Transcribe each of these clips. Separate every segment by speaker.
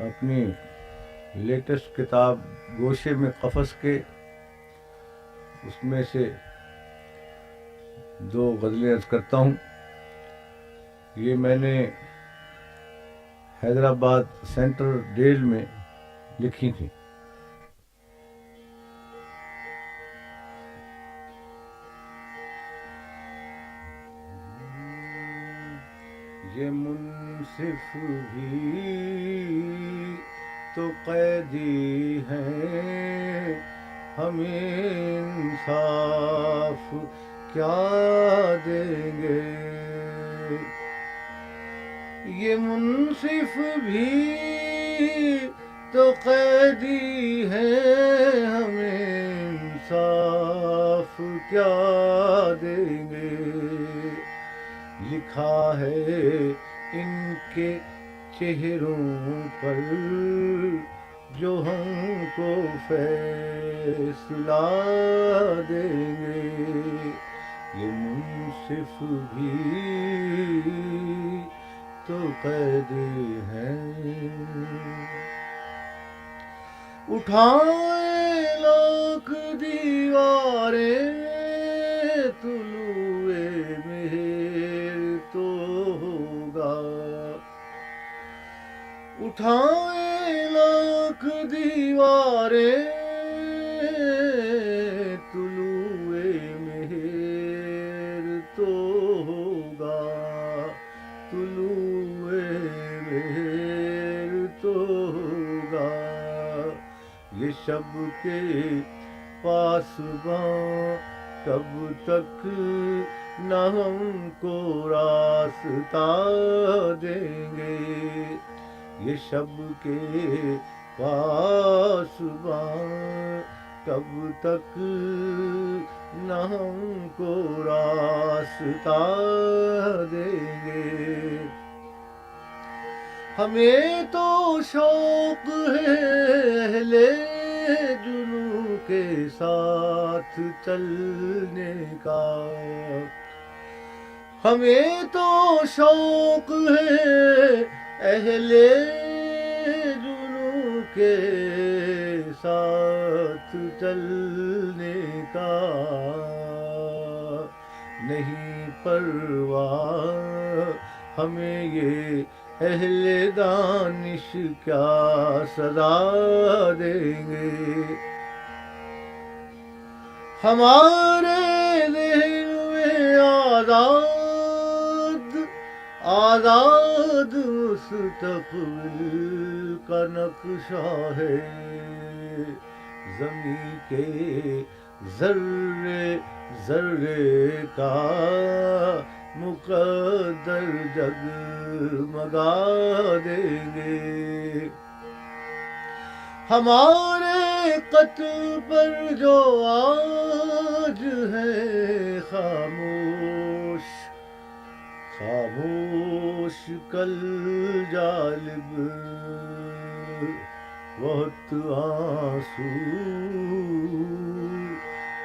Speaker 1: اپنی لیٹسٹ کتاب گوشے میں قفس کے اس میں سے 2 غزلیں عرض کرتا ہوں. یہ میں نے حیدرآباد سینٹرل ڈیل میں لکھی تھی. یہ منصف بھی تو قیدی ہیں، ہمیں انصاف کیا دیں گے. یہ منصف بھی تو قیدی ہیں، ہمیں انصاف کیا دیں گے. لکھا ہے ان کے چہروں پر جو ہم کو فیصلہ دیں گے. یہ منصف بھی تو قیدی ہیں. اٹھائیں لاکھ دیواریں، طلوع مہر تو ہوگا. اٹھائیں لاکھ دیواریں، طلوع مہر تو ہوگا. طلوع مہر تو ہوگا. یہ شب کے پاسباں کب تک نہ ہم کو راستہ دیں گے. یہ شب کے پاسباں کب تک نہ ہم کو راستہ دیں گے. ہمیں تو شوق ہے اہل جنوں کے ساتھ چلنے کا. ہمیں تو شوق ہے اہل جنوں کے ساتھ چلنے کا. نہیں پرواہ ہمیں یہ اہل دانش کیا سزا دیں گے. ہمارے ذہن میں آزاد مستقبل کا نقشہ ہے. زمین کے ذرے ذرے کا مقدر جگمگا دیں گے. ہمارے قتل پر جو آج ہے خاموش خاموش، کل جالب بہت آنسو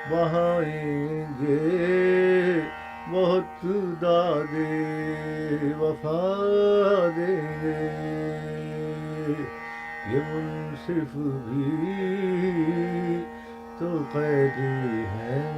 Speaker 1: بہائیں گے، بہت دادے وفا دیں گے. یہ منصف بھی تو قیدی ہیں.